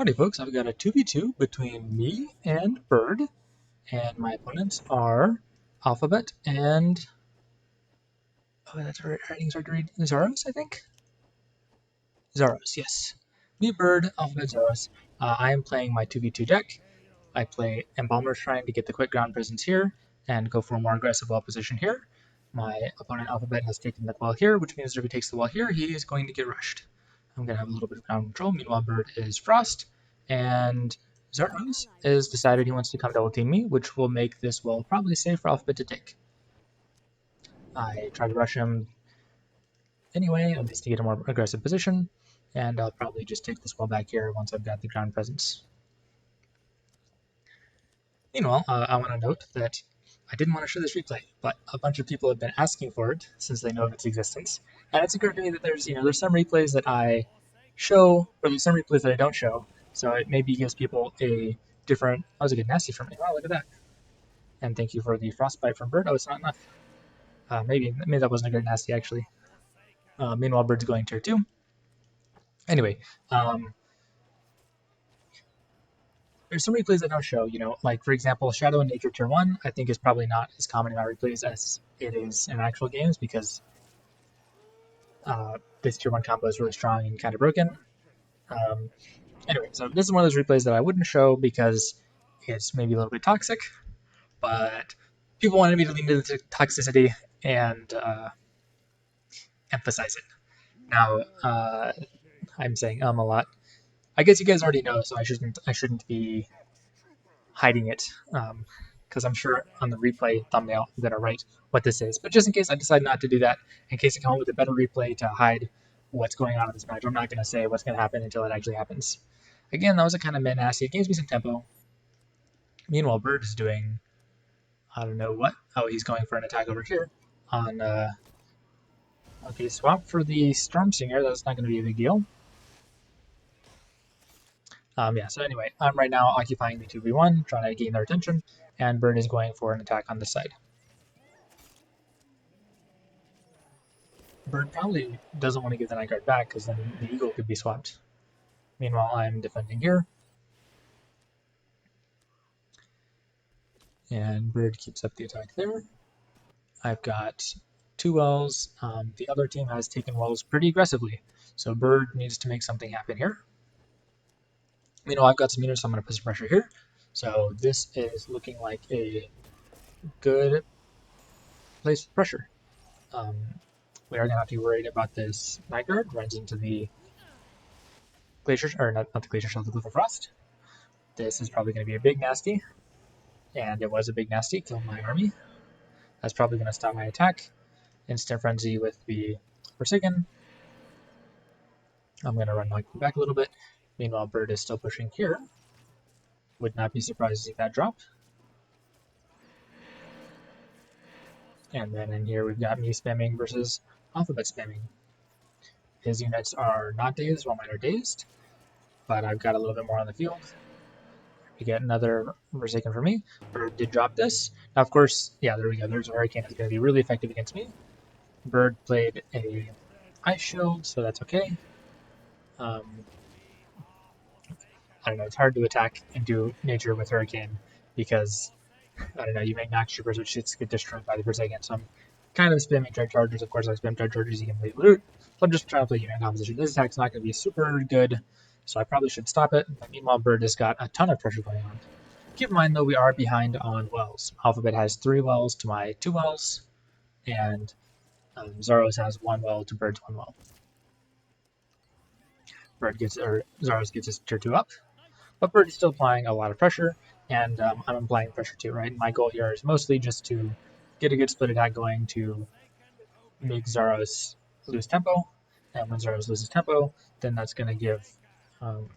Alrighty folks, I've got a 2v2 between me and Bird, and my opponents are Alphabet and... oh, that's right, writing's hard to read. Xaros, I think? Xaros, yes. Me, Bird, Alphabet, Xaros. I am playing my 2v2 deck. I play Embalmer's Shrine to get the quick ground presence here, and go for a more aggressive wall position here. My opponent Alphabet has taken the wall here, which means if he takes the wall here, he is going to get rushed. I'm going to have a little bit of ground control. Meanwhile, Bird is Frost, and Xaros has decided he wants to come double team me, which will make this wall probably safe for Alphabet to take. I try to rush him anyway, at least to get a more aggressive position, and I'll probably just take this wall back here once I've got the ground presence. Meanwhile, I want to note that I didn't want to show this replay, but a bunch of people have been asking for it since they know of its existence. And it's occurred to me that there's some replays that I show, or there's some replays that I don't show. So it maybe gives people a different... oh, that was a good nasty from me. Wow, look at that. And thank you for the frostbite from Bird. Oh, it's not enough. Maybe that wasn't a good nasty, actually. Meanwhile, Bird's going tier 2. Anyway, there's some replays I don't show, like for example, Shadow and Nature tier 1, I think is probably not as common in my replays as it is in actual games because this tier 1 combo is really strong and kind of broken. Anyway, so this is one of those replays that I wouldn't show because it's maybe a little bit toxic, but people wanted me to lean into the toxicity and emphasize it. Now, I'm saying a lot. I guess you guys already know, so I shouldn't be hiding it, because I'm sure on the replay thumbnail I'm gonna write what this is. But just in case I decide not to do that, in case I come up with a better replay to hide what's going on in this match, I'm not gonna say what's gonna happen until it actually happens. Again, that was a kind of mid-nasty. It gives me some tempo. Meanwhile, Bird is doing, I don't know what. Oh, he's going for an attack over here on. Okay, swap for the Storm Singer. That's not going to be a big deal. Yeah, so anyway, I'm right now occupying the 2v1, trying to gain their attention, and Bird is going for an attack on this side. Bird probably doesn't want to give the Night Guard back, because then the Eagle could be swapped. Meanwhile, I'm defending here. And Bird keeps up the attack there. I've got 2 wells. The other team has taken wells pretty aggressively, so Bird needs to make something happen here. Meanwhile, I've got some units, so I'm going to put some pressure here. So this is looking like a good place for pressure. We are going to have to be worried about this Night Guard. Runs into the Glacier, or not the Glacier Shell, the Glyph of Frost. This is probably going to be a big nasty. And it was a big nasty, killed my army. That's probably going to stop my attack. Instant Frenzy with the Forsaken. I'm going to run back a little bit. Meanwhile, Bird is still pushing here. Would not be surprised to see that drop. And then in here we've got me spamming versus Alphabet spamming. His units are not dazed while mine are dazed, but I've got a little bit more on the field. We get another Forsaken for me. Bird did drop this. Now, of course, yeah, there we go. There's a Hurricane that's going to be really effective against me. Bird played a Ice Shield, so that's okay. I don't know, it's hard to attack into nature with Hurricane because, I don't know, you make Nox Troopers, which just get destroyed by the Forsaken. So I'm kind of spamming Dread Chargers. Of course, I spam Dread Chargers, you can play loot. So I'm just trying to play unit composition. This attack's not going to be super good, so I probably should stop it. But meanwhile, Bird has got a ton of pressure going on. Keep in mind, though, we are behind on wells. Alphabet has 3 wells to my 2 wells, and Xaros has 1 well to Bird's 1 well. Xaros gets his tier 2 up. But Bird is still applying a lot of pressure, and I'm applying pressure too, right? My goal here is mostly just to get a good split attack going to make Xaros lose tempo, and when Xaros loses tempo, then that's going to give... then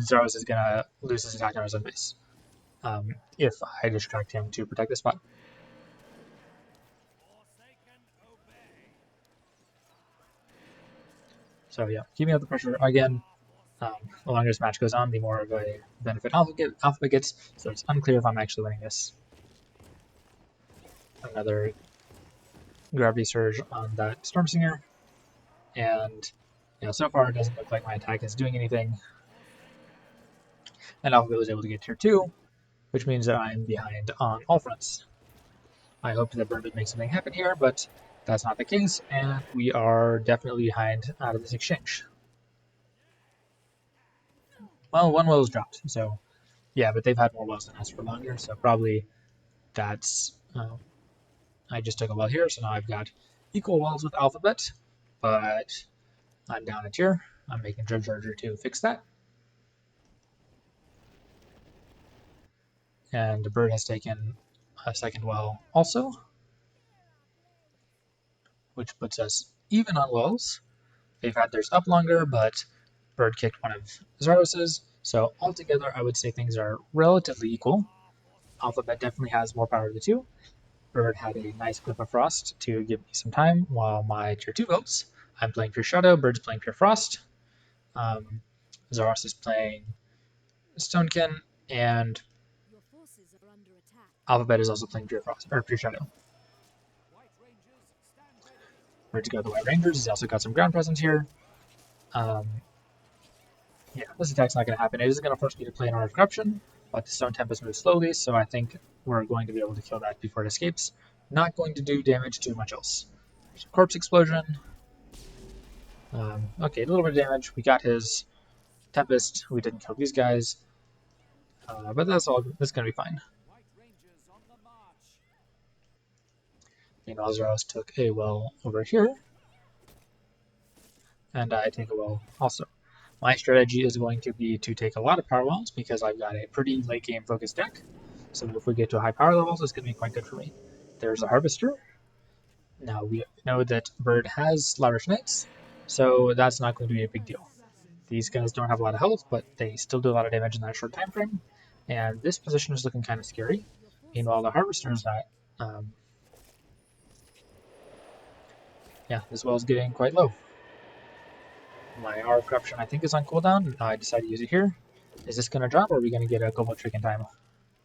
Xaros is going to lose his attack on his own base if I distract him to protect the spot. So yeah, keeping up the pressure again. The longer this match goes on, the more of a benefit Alphabet gets, so it's unclear if I'm actually winning this. Another Gravity Surge on that Storm Singer, and Yeah, so far it doesn't look like my attack is doing anything. And Alphabet was able to get tier 2, which means that I'm behind on all fronts. I hope that Bird would make something happen here, but that's not the case, and we are definitely behind out of this exchange. Well, one well was dropped, so yeah, but they've had more wells than us for longer, so probably that's... I just took a well here, so now I've got equal wells with Alphabet, but I'm down a tier. I'm making Judge Charger to fix that. And the Bird has taken a second well also, which puts us even on wells. They've had theirs up longer, but Bird kicked one of Xaros's, so altogether I would say things are relatively equal. Alphabet definitely has more power of the two. Bird had a nice clip of Frost to give me some time while my tier 2 votes. I'm playing Pure Shadow, Bird's playing Pure Frost. Xaros is playing Stonekin, and Alphabet is also playing Pure Frost or Pure Shadow. Bird's got the White Rangers. He's also got some ground presence here. Yeah, this attack's not going to happen. It is going to force me to play an Art of Corruption, but the Stone Tempest moves slowly, so I think we're going to be able to kill that before it escapes. Not going to do damage to much else. There's a Corpse Explosion. Okay, a little bit of damage. We got his Tempest. We didn't kill these guys. But that's all. That's going to be fine. Meanwhile, Xaros took a well over here. And I take a well also. My strategy is going to be to take a lot of power wells because I've got a pretty late game focused deck. So if we get to high power levels, it's going to be quite good for me. There's a Harvester. Now we know that Bird has Lavish Knights, so that's not going to be a big deal. These guys don't have a lot of health, but they still do a lot of damage in that short time frame. And this position is looking kind of scary. Meanwhile, the Harvester is not. Yeah, this well is getting quite low. My Hour of Corruption, I think, is on cooldown. I decided to use it here. Is this going to drop, or are we going to get a Global Trick in time?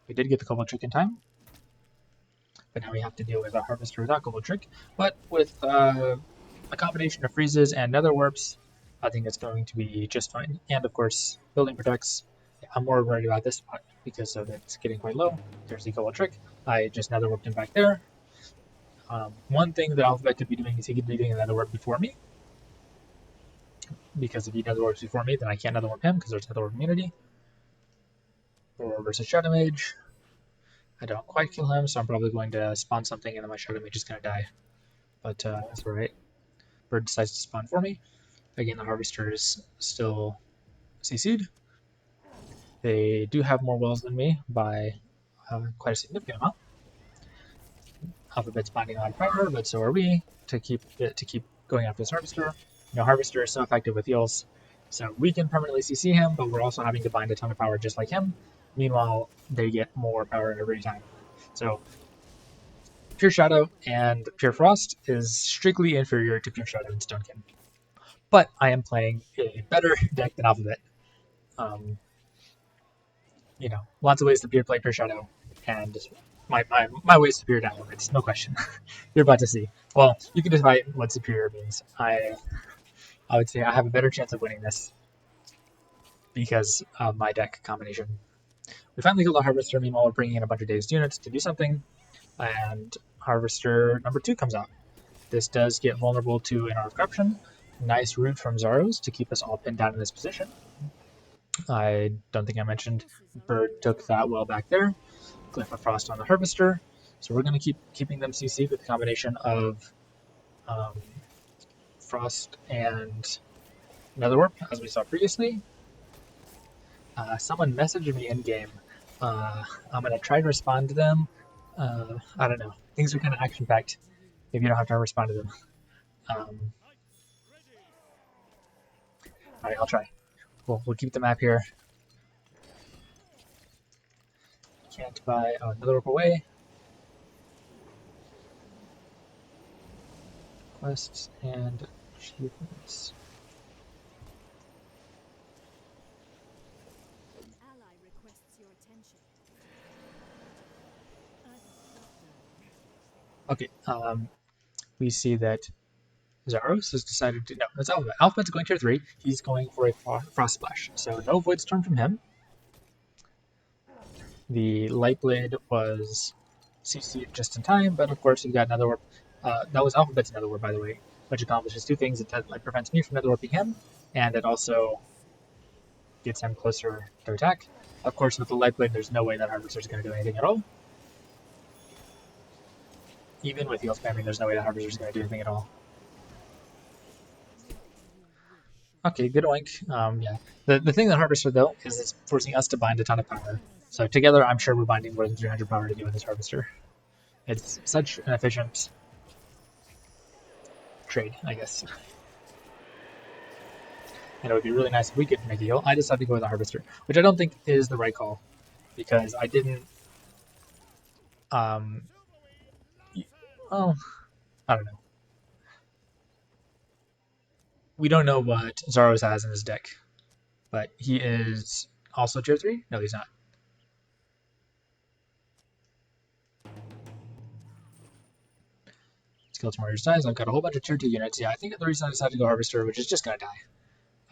We did get the Global Trick in time. But now we have to deal with a Harvester without Global Trick. But with a combination of freezes and nether warps, I think it's going to be just fine. And of course, building protects. I'm more worried about this spot because of it's getting quite low. There's the Global Trick. I just nether warped him back there. One thing that Alphabet could be doing is he could be doing a nether warp before me. Because if he nether warps before me, then I can't nether warp him because there's nether warp immunity. Or versus Shadow Mage. I don't quite kill him, so I'm probably going to spawn something and then my Shadow Mage is going to die. But that's alright. Bird decides to spawn for me. Again, the Harvester is still CC'd. They do have more wells than me by quite a significant amount. Alphabet's finding a lot of power, but so are we to keep going after this Harvester. You know, Harvester is so effective with heals, so we can permanently CC him, but we're also having to bind a ton of power just like him. Meanwhile, they get more power every time. So Pure Shadow and Pure Frost is strictly inferior to Pure Shadow and Stonekin. But I am playing a better deck than Alphabet. You know, lots of ways to play Pure Shadow, and my way is superior to Alphabet, no question. You're about to see. Well, you can decide what superior means. I would say I have a better chance of winning this because of my deck combination. We finally killed a Harvester, meanwhile we're bringing in a bunch of dazed units to do something, and Harvester number 2 comes out. This does get vulnerable to an Hour of Corruption. Nice root from Xaros to keep us all pinned down in this position. I don't think I mentioned Bird took that well back there. Glyph of Frost on the Harvester. So we're going to keep keeping them CC'd with a combination of Frost and Nether Warp, as we saw previously. Someone messaged me in game. I'm going to try to respond to them. I don't know. Things are kind of action packed if you don't have to respond to them. Alright, I'll try. We'll keep the map here. Can't buy another rope away. Quests and achievements. Okay, we see that Xaros has decided to... No, it's Alphabet. Alphabet's going tier 3. He's going for a Frost Splash. So no Void Storm from him. The Light Blade was CC'd just in time, but of course we've got Nether Warp. That was Alphabet's Nether Warp, by the way, which accomplishes two things. It prevents me from Nether Warping him, and it also gets him closer to attack. Of course, with the Light Blade, there's no way that Harvester is going to do anything at all. Even with heal spamming, there's no way that Harvester is going to do anything at all. Okay, good oink. Yeah. The thing that Harvester, though, is it's forcing us to bind a ton of power. So together, I'm sure we're binding more than 300 power to do with this Harvester. It's such an efficient trade, I guess. And it would be really nice if we could make a heal. I decided to go with the Harvester, which I don't think is the right call, because I didn't... well, I don't know. We don't know what Xaros has in his deck, but he is also tier 3? No, he's not. Skeleton Warriors dies. I've got a whole bunch of tier 2 units. Yeah, I think the reason I decided to go Harvester, which is just going to die.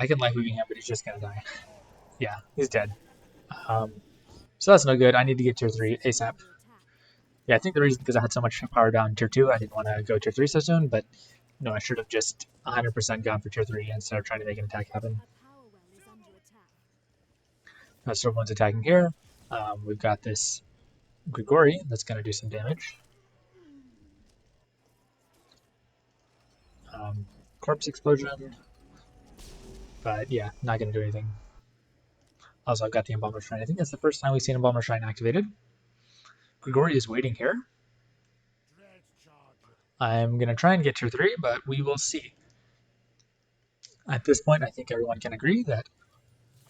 I can life weaving him, but he's just going to die. Yeah, he's dead. So that's no good. I need to get tier 3 ASAP. Yeah, I think the reason because I had so much power down tier 2, I didn't want to go tier 3 so soon, but no, I should have just 100% gone for tier 3 instead of trying to make an attack happen. So one's attacking here. We've got this Grigori that's going to do some damage. Corpse Explosion. But yeah, not going to do anything. Also, I've got the Embalmer Shrine. I think that's the first time we've seen Embalmer Shrine activated. Grigori is waiting here. I'm going to try and get tier 3, but we will see. At this point, I think everyone can agree that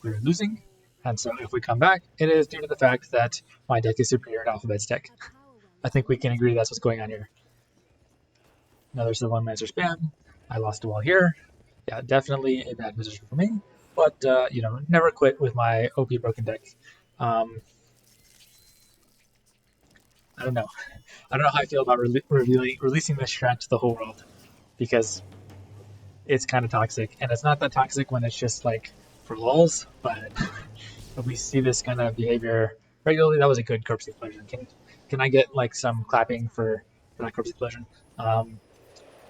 we're losing. And so if we come back, it is due to the fact that my deck is superior to Alphabet's deck. I think we can agree that's what's going on here. Another Civil Lancer spam. I lost a wall here. Yeah, definitely a bad position for me. But, you know, never quit with my OP broken deck. I don't know. I don't know how I feel about releasing this strat to the whole world, because it's kind of toxic. And it's not that toxic when it's just like for lulz, but if we see this kind of behavior regularly, that was a good Corpse Explosion. Can I get like some clapping for that Corpse Explosion?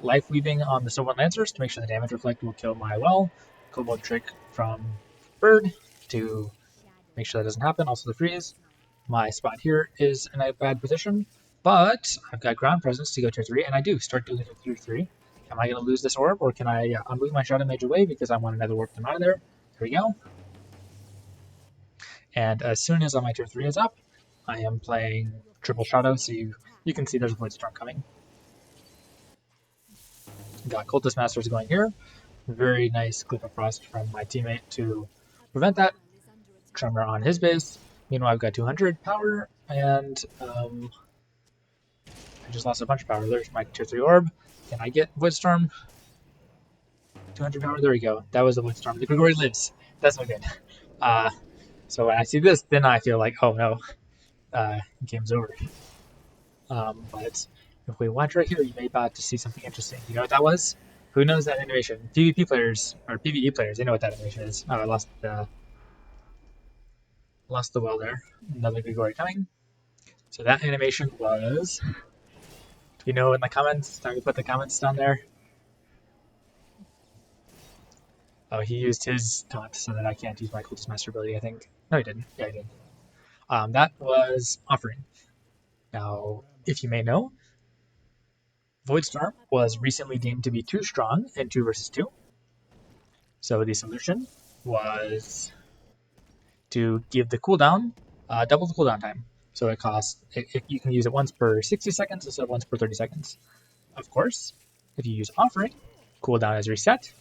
Life Weaving on the Silver Lancers to make sure the damage reflect will kill my well. Kobold Trick from Bird to make sure that doesn't happen. Also the freeze. My spot here is in a bad position, but I've got ground presence to go tier 3, and I do start doing it tier 3. Am I going to lose this orb, or can I unmove my Shadow Mage away because I want another warp them out of there? Here we go. And as soon as my tier 3 is up, I am playing Triple Shadow, so you can see there's a Void Storm coming. Got Cultist Masters going here. Very nice Clip of Frost from my teammate to prevent that. Tremor on his base. Meanwhile, I've got 200 power, and I just lost a bunch of power. There's my tier 3 orb. Can I get Void Storm? 200 power, there we go. That was the Void Storm. The Grigori lives. That's no good. So when I see this, then I feel like, oh no, game's over. But if we watch right here, you may about to see something interesting. You know what that was? Who knows that animation? PvP players, or PvE players, they know what that animation is. Oh, I lost the well there. Another Grigori coming. So that animation was... Do you know in the comments? Time to put the comments down there. Oh, he used his taunt so that I can't use my Cultist Master ability, I think. No, he didn't. Yeah, he did. That was Offering. Now, if you may know, Void Storm was recently deemed to be too strong in 2 versus 2. So the solution was to give the cooldown, double the cooldown time. So it costs, you can use it once per 60 seconds instead of once per 30 seconds. Of course, if you use Offering, cooldown is reset.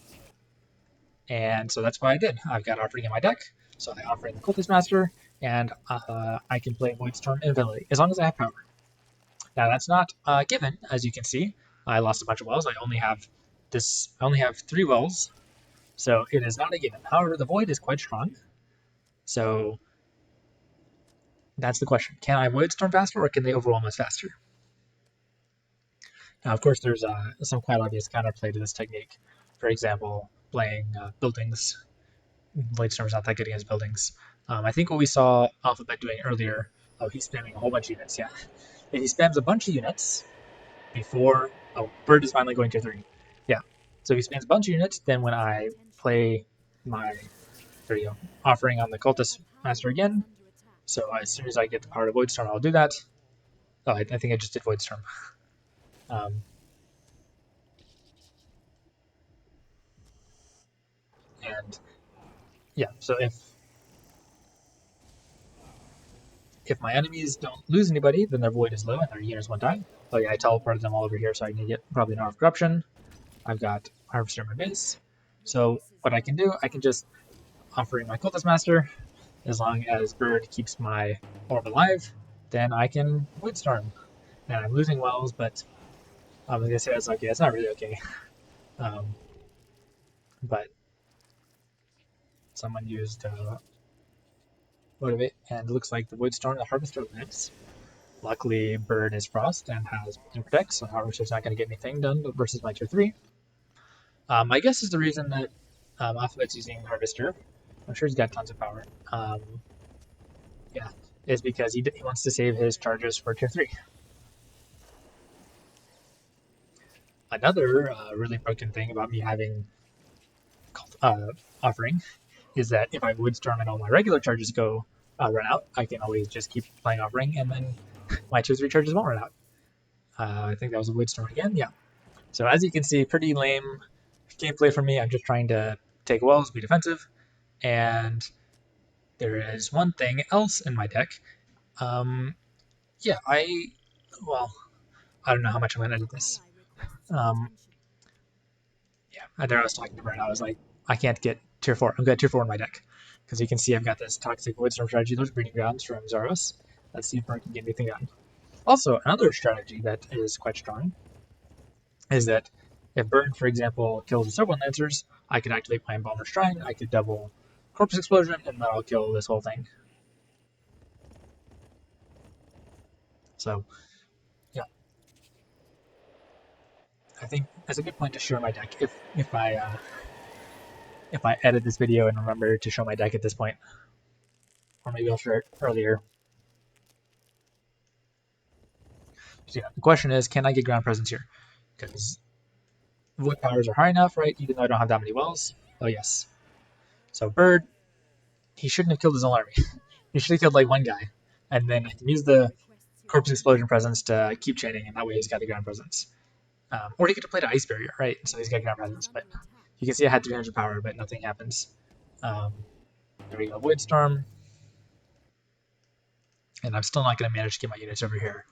And so that's what I did. I've got Offering in my deck, so I Offering the Cultist Master, and I can play Void Storm infinitely, as long as I have power. Now that's not given, as you can see. I lost a bunch of wells. I only have 3 wells, so it is not a given. However, the Void is quite strong, so that's the question. Can I Void Storm faster, or can they overwhelm us faster? Now, of course, there's some quite obvious counterplay to this technique. For example, playing buildings. Voidstorm's not that good against buildings. I think what we saw Alphabet doing earlier, oh, he's spamming a whole bunch of units, yeah. If he spams a bunch of units before, oh, Bird is finally going tier 3. Yeah, so he spams a bunch of units, then when I play my, there you go, offering on the Cultist Master again, so as soon as I get the power to Voidstorm, I'll do that. Oh, I think I just did Voidstorm. And yeah, so if my enemies don't lose anybody, then their void is low and their units won't die. Oh yeah, I teleported them all over here so I can get probably an Hour of Corruption. I've got Harvester in my base. So what I can do, I can just offering my Cultist Master. As long as Bird keeps my orb alive, then I can Woodstorm. And I'm losing wells, but I was gonna say that's okay. It's not really okay. But someone used Motivate, and it looks like the Woodstorm, the Harvester lives. Luckily, Bird is Frost and has Protect, so Harvester's not going to get anything done versus my tier 3. I guess is the reason that Alphabet's using Harvester. I'm sure he's got tons of power. Yeah, is because he wants to save his charges for tier 3. Another really broken thing about me having Offering is that if I Woodstorm and all my regular charges go run out, I can always just keep playing Offering, and then my tier 3 charges won't run out. I think that was a Woodstorm again, yeah. So as you can see, pretty lame gameplay for me. I'm just trying to take wells, be defensive, and there is one thing else in my deck. Yeah, I don't know how much I'm gonna edit this. Yeah, there I was talking to Brent. I was like, I can't get tier 4. I've got tier 4 in my deck. Because you can see I've got this Toxic Woodstorm strategy. Those breeding grounds from Xaros. Let's see if Brent can get anything done. Also, another strategy that is quite strong is that if Bird, for example, kills several Lancers, I could activate my Embalmer Shrine, I could double Corpse Explosion, and that'll kill this whole thing. So, yeah. I think that's a good point to show my deck if I edit this video and remember to show my deck at this point. Or maybe I'll share it earlier. So yeah, the question is, can I get ground presence here? Because void powers are high enough, right? Even though I don't have that many wells. Oh yes. So Bird, he shouldn't have killed his own army. He should have killed like one guy, and then I can use the Corpse Explosion presence to keep chaining, and that way he's got the ground presence. Or he could have played an Ice Barrier, right? So he's got ground presence, but you can see I had 300 power, but nothing happens. There we go, Void Storm. And I'm still not going to manage to get my units over here.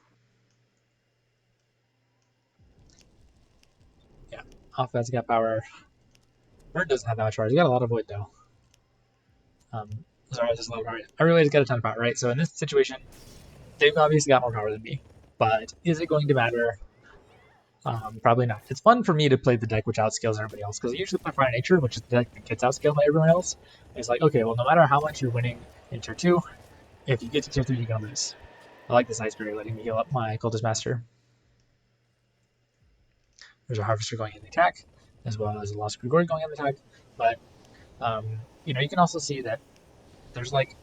Yeah, Alphabet's got power. Bird doesn't have that much power. He's got a lot of Void, though. Xaros has a lot of power. Eirias got a ton of power, right? So in this situation, they've obviously got more power than me. But is it going to matter? Probably not. It's fun for me to play the deck which outscales everybody else, because I usually play Fire Nature, which is the deck that gets outscaled by everyone else. And it's like, okay, well, no matter how much you're winning in tier 2, if you get to tier 3, you're going to lose. I like this Ice Barrier letting me heal up my Cultist Master. There's a Harvester going in the attack, as well as a Lost Grigori going in the attack. But, you know, you can also see that there's like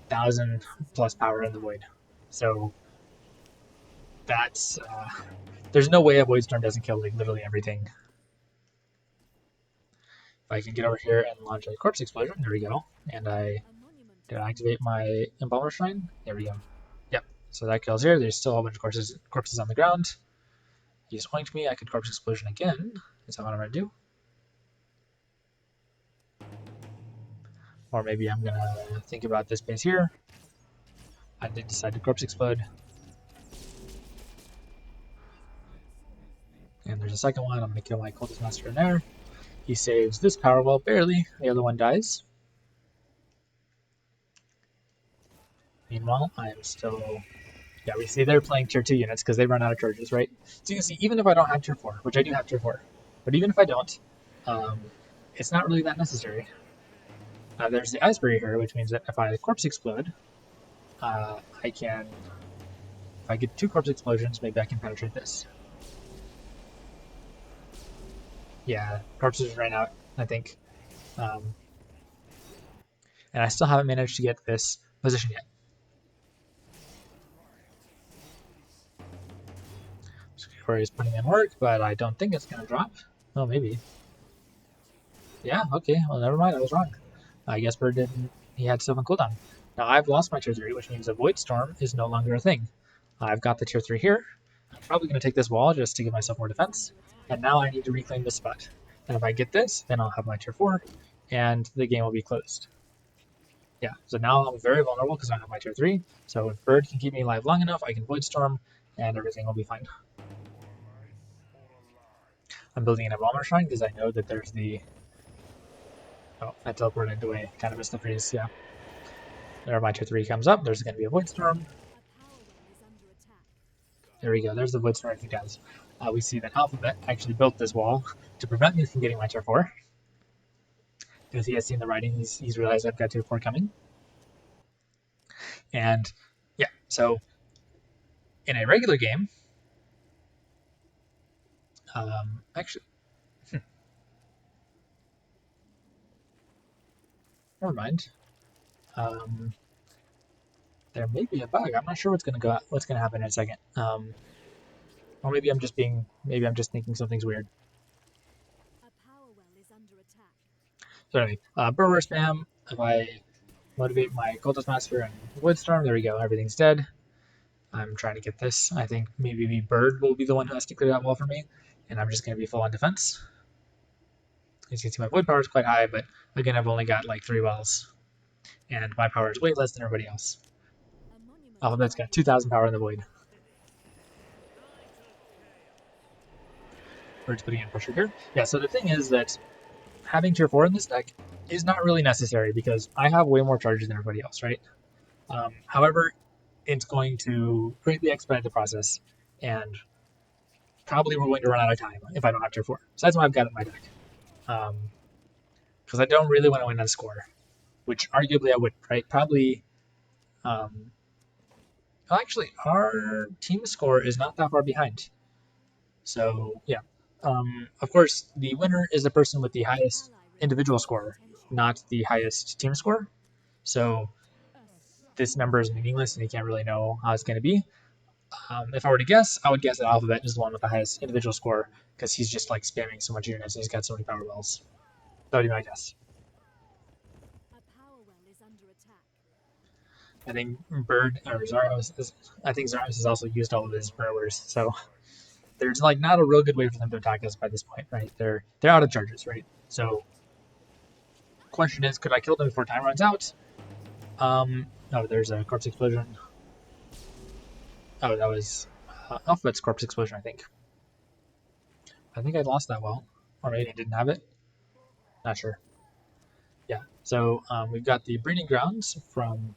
1,000 plus power in the Void. So that's there's no way a Void Storm doesn't kill like literally everything. If I can get over here and launch a Corpse Explosion, there we go. And did I activate my Embalmer Shrine? There we go. Yep. So that kills here. There's still a whole bunch of corpses on the ground. He just oinked me. I could Corpse Explosion again. Is that what I'm gonna do? Or maybe I'm gonna think about this base here. I did decide to Corpse Explode. And there's a second one. I'm gonna kill my Cultist Master in there. He saves this power well, barely. The other one dies. Meanwhile, I'm still... Yeah, we see they're playing tier 2 units because they run out of charges, right? So you can see, even if I don't have tier 4, which I do have tier 4, but even if I don't, it's not really that necessary. There's the Ice Barrier here, which means that if I Corpse Explode, I can... If I get 2 Corpse Explosions, maybe I can penetrate this. Yeah, corpses ran out, I think. And I still haven't managed to get this position yet. Corey's putting in work, but I don't think it's going to drop. Oh, maybe. Yeah, okay. Well, never mind. I was wrong. I guess Bird didn't. He had stuff on cooldown. Now I've lost my tier 3, which means a Void Storm is no longer a thing. I've got the tier 3 here. I'm probably going to take this wall just to give myself more defense. And now I need to reclaim this spot. And if I get this, then I'll have my tier 4, and the game will be closed. Yeah, so now I'm very vulnerable because I don't have my tier 3. So if Bird can keep me alive long enough, I can Void Storm, and everything will be fine. I'm building an Embalmer Shrine because I know that there's the... Oh, I teleported away. Kind of missed the freeze, yeah. There, my tier 3 comes up. There's going to be a Void Storm. There we go. There's the Void Storm a few times. We see that Alphabet actually built this wall to prevent me from getting my tier 4. Because he has seen the writing, he's realized I've got tier 4 coming. And yeah, so in a regular game, actually, never mind. There may be a bug. I'm not sure what's gonna happen in a second. Or maybe I'm just thinking something's weird. So anyway, Burrower spam. If I motivate my Cultist Master and Woodstorm, there we go. Everything's dead. I'm trying to get this. I think maybe Bird will be the one who has to clear that wall for me, and I'm just going to be full on defense. As you can see, my Void power is quite high, but again, I've only got like 3 wells, and my power is way less than everybody else. Alphabet's got 2,000 power in the Void. Bird's putting in pressure here. Yeah, so the thing is that having tier 4 in this deck is not really necessary because I have way more charges than everybody else, right? However, it's going to greatly expedite the process, and probably we're going to run out of time if I don't have tier 4. So that's why I've got it in my deck. Because I don't really want to win on score, which arguably I would, right? Probably, well, actually, our team score is not that far behind. So, yeah. Of course, the winner is the person with the highest individual score, not the highest team score. So this number is meaningless, and you can't really know how it's going to be. If I were to guess, I would guess that Alphabet is the one with the highest individual score because he's just like spamming so much units and he's got so many power wells. That would be my guess. I think Xaros has also used all of his burrowers, so there's like not a real good way for them to attack us by this point, right? They're out of charges, right? So question is, could I kill them before time runs out? Oh, there's a corpse explosion. Oh, that was Alphabet's corpse explosion, I think. I think I lost that well, or maybe I didn't have it. Not sure. Yeah, so we've got the breeding grounds from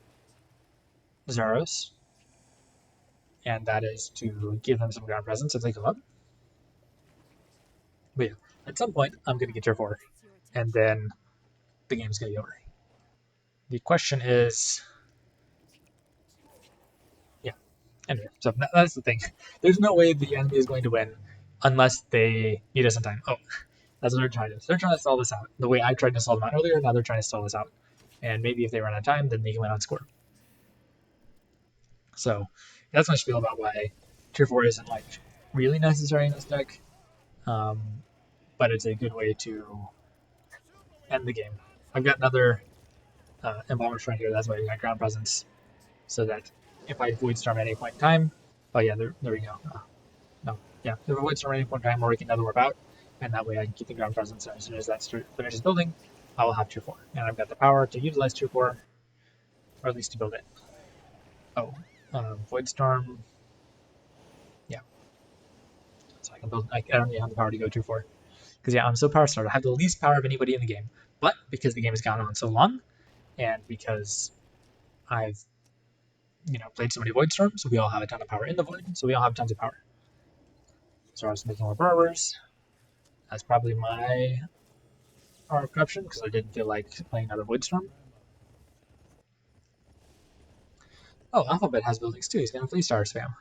Xaros, and that is to give them some ground presence if they come up. But yeah, at some point, I'm going to get tier 4, and then the game's going to be over. The question is... Yeah, anyway, so that's the thing. There's no way the enemy is going to win unless they beat us in time. Oh, that's what they're trying to do. They're trying to stall this out. The way I tried to stall them out earlier, now they're trying to stall this out. And maybe if they run out of time, then they can win on score. So that's my spiel about why tier 4 isn't like really necessary in this deck. But it's a good way to end the game. I've got another Embalmer Shrine here, that's why we got ground presence. So that if I Void Storm at any point in time, oh yeah, there we go. No, yeah, if I Void Storm at any point in time, or we can another warp out, and that way I can keep the ground presence, and as soon as that finishes building, I will have tier 4. And I've got the power to utilize tier 4, or at least to build it. Oh, Void Storm, yeah. So I can build, I don't even have the power to go tier 4. Because yeah, I'm so power starved. I have the least power of anybody in the game. But because the game has gone on so long, and because I've played so many Void Storms, so we all have a ton of power in the Void, so we all have tons of power. So I was making more burrowers. That's probably my power of corruption, because I didn't feel like playing another Void Storm. Oh, Alphabet has buildings too. He's going to Flea Star spam.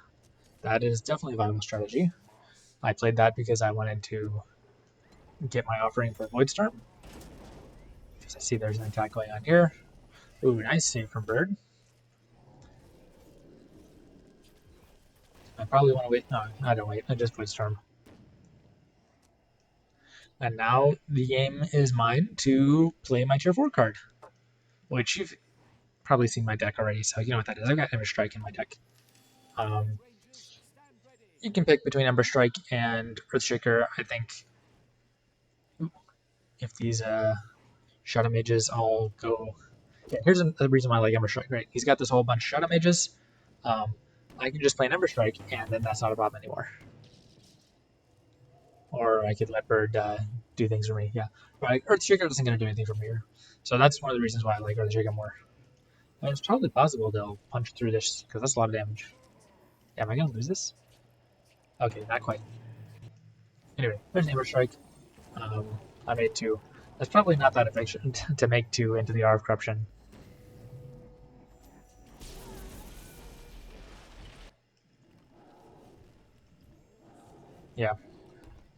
That is definitely a viable strategy. I played that because I wanted to get my offering for Void Storm. Because I see there's an attack going on here. Ooh, nice save from Bird. I probably want to wait. No, I don't wait. I just Void Storm. And now the game is mine to play my tier 4 card, which you've probably seen my deck already, so you know what that is. I've got Ember Strike in my deck. You can pick between Ember Strike and Earthshaker. I think if these Shadow Mages all go... Yeah, here's the reason why I like Ember Strike, right? He's got this whole bunch of Shadow Mages. I can just play an Ember Strike, and then that's not a problem anymore. Or I could let Bird do things for me, yeah. But Earthshaker isn't going to do anything for me here. So that's one of the reasons why I like Earthshaker more. And it's probably possible they'll punch through this, because that's a lot of damage. Yeah, am I going to lose this? Okay, not quite. Anyway, there's Ember Strike. I made 2. That's probably not that efficient to make 2 into the R of Corruption. Yeah.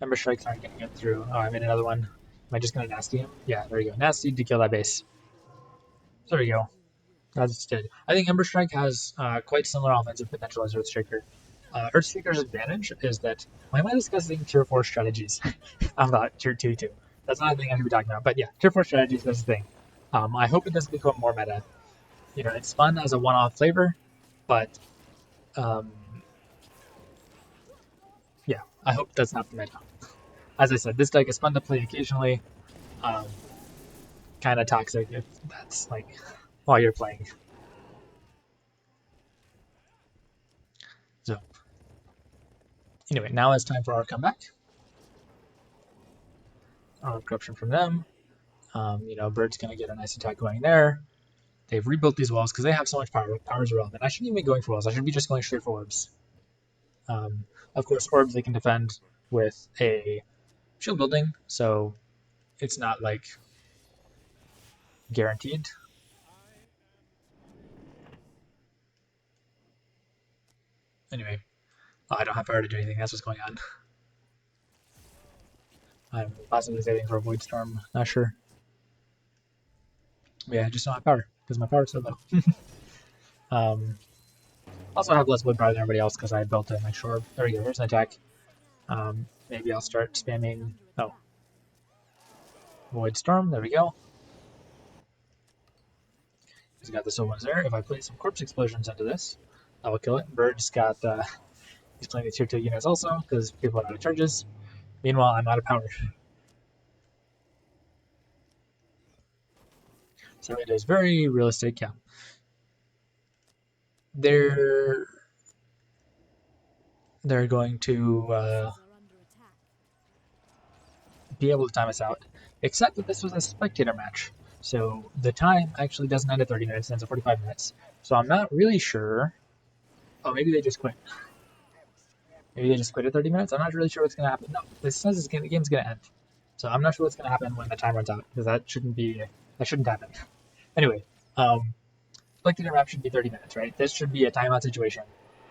Ember Strikes aren't getting it through. Oh, I made another one. Am I just going to Nasty him? Yeah, there you go. Nasty to kill that base. There you go. That's good. I think Ember Strike has quite similar offensive potential as Earthshaker. Earthshaker's advantage is that why am I discussing tier 4 strategies? I'm not tier 2 too. That's not a thing I should be talking about. But yeah, tier 4 strategies, that's the thing. I hope it doesn't become more meta. You know, it's fun as a one-off flavor, but yeah, I hope that's not the meta. As I said, this deck is fun to play occasionally. Kind of toxic if that's like while you're playing. So anyway, now it's time for our comeback. Corruption from them. You know, Bird's going to get a nice attack going there. They've rebuilt these walls because they have so much power. Power is irrelevant. I shouldn't even be going for walls. I should be just going straight for orbs. Of course, orbs they can defend with a shield building, so it's not like guaranteed. Anyway, I don't have power to do anything. That's what's going on. I'm possibly saving for a Void Storm. Not sure. But yeah, I just don't have power because my power is so low. Also have less wood power than everybody else because I built a nice shore. There we go. Here's an attack. Maybe I'll start spamming. Oh, Void Storm. There we go. He's got the soul ones there. If I play some corpse explosions into this, I will kill it. Bird's got he's playing the tier 2 units also because people are out of charges. Meanwhile, I'm out of power. So it is very realistic. Yeah. They're going to be able to time us out, except that this was a spectator match. So the time actually doesn't end at 30 minutes, it ends at 45 minutes. So I'm not really sure. Oh, maybe they just quit. Maybe they just quit at 30 minutes. I'm not really sure what's going to happen. No, this says the game's going to end. So I'm not sure what's going to happen when the time runs out, because that shouldn't happen. Anyway, spectator map should be 30 minutes, right? This should be a timeout situation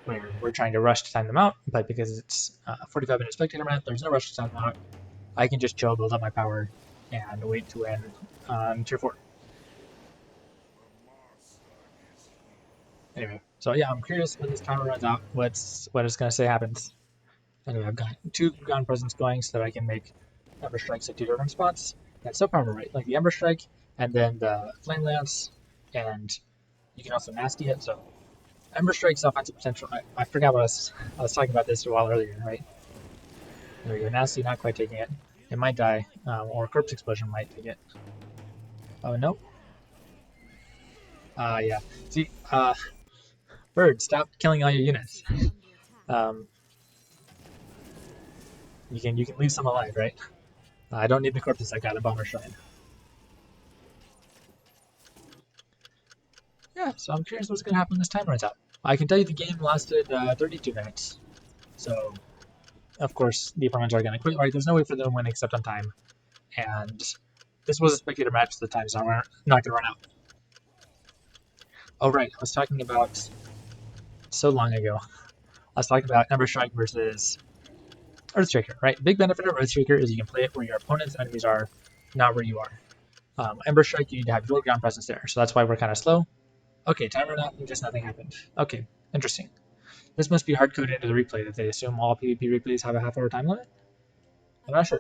where we're trying to rush to time them out, but because it's a 45-minute spectator map, there's no rush to time them out. I can just chill, build up my power, and wait to win on tier 4. Anyway, so yeah, I'm curious when this timer runs out, what it's going to say happens. Anyway, I've got 2 ground presence going so that I can make Ember Strikes at 2 different spots. That's so powerful, right? Like the Ember Strike, and then the Flame Lance, and you can also Nasty it. So Ember Strike's offensive potential. I forgot what I was talking about this a while earlier, right? There we go. Nasty, not quite taking it. It might die, or Corpse Explosion might take it. Oh, no. Yeah. See, Bird, stop killing all your units. You can leave some alive, right? I don't need the corpses. I got a Bomber Shrine. Yeah, so I'm curious what's going to happen when this time runs out. I can tell you the game lasted 32 minutes. So, of course, the opponents are going to quit. Right? There's no way for them to win except on time. And this was a spectator match, so the time's not going to run out. Oh, right. I was talking about so long ago. I was talking about Ember Strike versus Earthshaker, right? Big benefit of Earthshaker is you can play it where your opponent's enemies are, not where you are. Ember Strike, you need to have your ground presence there, so that's why we're kind of slow. Okay, timer out, and just nothing happened. Okay, interesting. This must be hard-coded into the replay that they assume all PvP replays have a half-hour time limit? I'm not sure.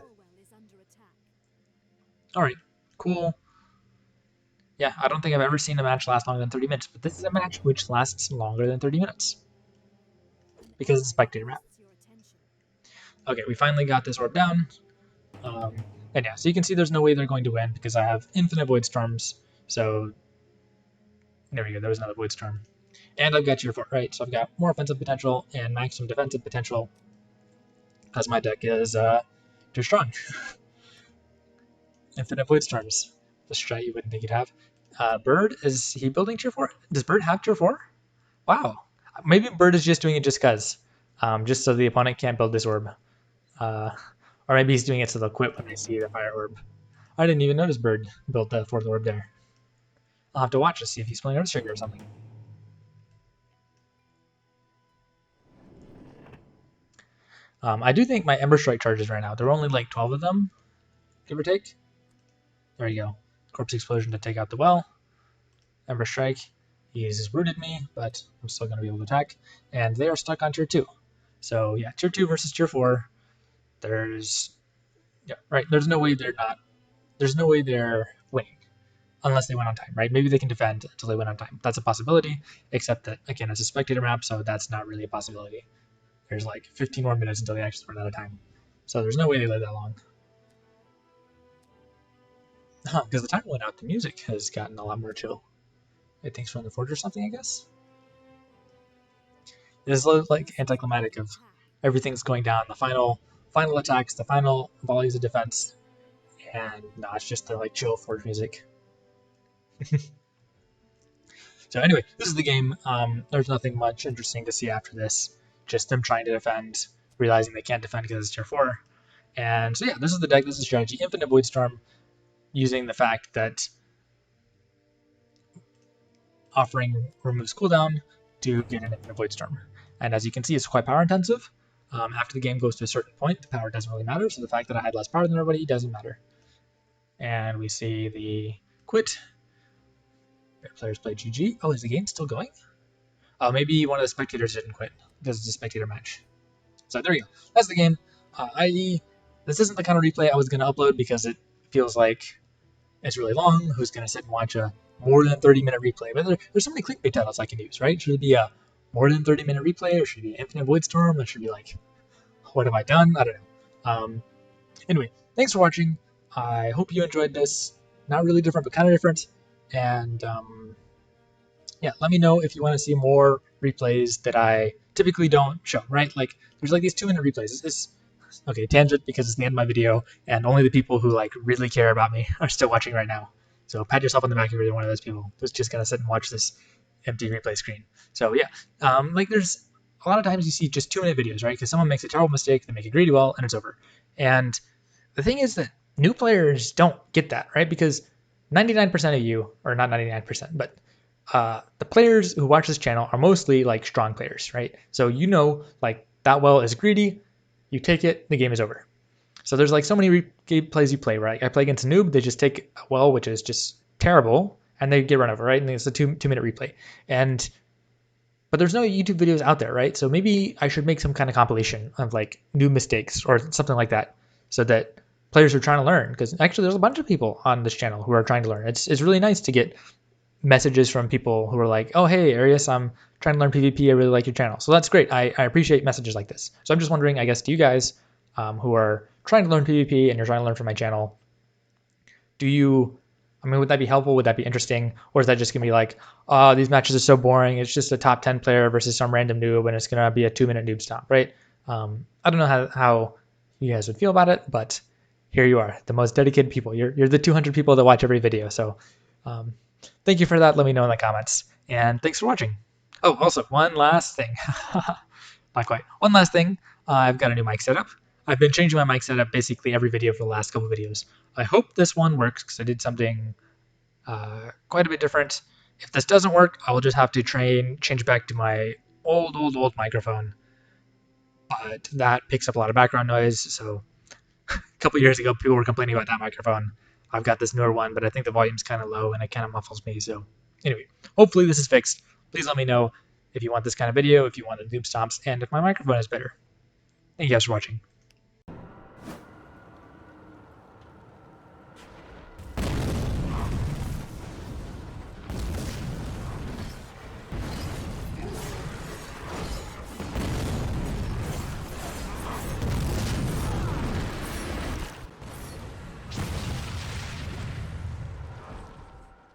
Alright, cool. Yeah, I don't think I've ever seen a match last longer than 30 minutes, but this is a match which lasts longer than 30 minutes. Because it's a spectator map. Okay, we finally got this orb down. And yeah, so you can see there's no way they're going to win because I have infinite Void Storms. So there we go, there was another Void Storm. And I've got Tier 4, right? So I've got more offensive potential and maximum defensive potential because my deck is too strong. Infinite Void Storms. The strat you wouldn't think you'd have. Bird, is he building Tier 4? Does Bird have Tier 4? Wow. Maybe Bird is just doing it just because. Just so the opponent can't build this orb. Or maybe he's doing it so they'll quit when they see the fire orb. I didn't even notice Bird built the 4th orb there. I'll have to watch to see if he's playing Earthshaker or something. I do think my Ember Strike charges right now. There are only like 12 of them, give or take. There you go. Corpse Explosion to take out the well. Ember Strike. He's rooted me, but I'm still going to be able to attack. And they are stuck on Tier 2. So yeah, Tier 2 versus Tier 4. There's no way they're not. There's no way they're winning unless they win on time, right? Maybe they can defend until they win on time. That's a possibility, except that, again, it's a spectator map, so that's not really a possibility. There's like 15 more minutes until they actually run out of time. So there's no way they live that long. Because the time went out, the music has gotten a lot more chill. It thinks we're on the forge or something, I guess. It's like anticlimactic of everything's going down, the final attacks, the final volleys of defense, and no, it's just the like chill forge music. So anyway, this is the game. There's nothing much interesting to see after this. Just them trying to defend, realizing they can't defend because it's Tier 4. And so yeah, this is the deck, this is the strategy. Infinite Void Storm, using the fact that offering removes cooldown to get an Infinite Void Storm. And as you can see, it's quite power intensive. After the game goes to a certain point, the power doesn't really matter, so the fact that I had less power than everybody doesn't matter. And we see the quit. Players play GG. Oh, is the game still going? Oh, maybe one of the spectators didn't quit because it's a spectator match. So there you go. That's the game. I.e., this isn't the kind of replay I was going to upload because it feels like it's really long. Who's going to sit and watch a more than 30-minute replay? But there's so many clickbait titles I can use, right? Should it be a more than 30-minute replay, or should it be an Infinite Void Storm, or should it be like, what have I done? I don't know. Anyway, thanks for watching. I hope you enjoyed this. Not really different, but kind of different. And yeah, let me know if you want to see more replays that I typically don't show, right? Like, there's like these 2-minute replays. Okay, tangent because it's the end of my video, and only the people who like really care about me are still watching right now. So pat yourself on the back if you're one of those people who's just gonna sit and watch this empty replay screen. So yeah, like there's a lot of times you see just 2-minute videos, right? Because someone makes a terrible mistake, they make a greedy well, and it's over. And the thing is that new players don't get that, right? Because 99% of you, or not 99%, but the players who watch this channel are mostly like strong players, right? So you know, like that well is greedy, you take it, the game is over. So there's like so many plays you play, right? I play against a noob, they just take a well, which is just terrible, and they get run over, right? And it's a 2-minute replay. But there's no YouTube videos out there, right? So maybe I should make some kind of compilation of like new mistakes or something like that, so that players are trying to learn. Because actually, there's a bunch of people on this channel who are trying to learn. It's really nice to get messages from people who are like, oh, hey, Eirias, I'm trying to learn PvP. I really like your channel. So that's great. I appreciate messages like this. So I'm just wondering, I guess, to you guys who are trying to learn PvP and you're trying to learn from my channel, would that be helpful? Would that be interesting? Or is that just going to be like, oh, these matches are so boring. It's just a top 10 player versus some random noob, and it's going to be a 2-minute noob stomp, right? I don't know how you guys would feel about it, but here you are, the most dedicated people. You're the 200 people that watch every video. So thank you for that. Let me know in the comments. And thanks for watching. Oh, also, one last thing. Not quite. One last thing. I've got a new mic setup. I've been changing my mic setup basically every video for the last couple videos. I hope this one works because I did something quite a bit different. If this doesn't work, I will just have to change back to my old microphone. but that picks up a lot of background noise. So a couple years ago, people were complaining about that microphone. I've got this newer one, but I think the volume's kind of low and it kind of muffles me. So anyway, hopefully this is fixed. Please let me know if you want this kind of video, if you want the noob stomps, and if my microphone is better. Thank you guys for watching.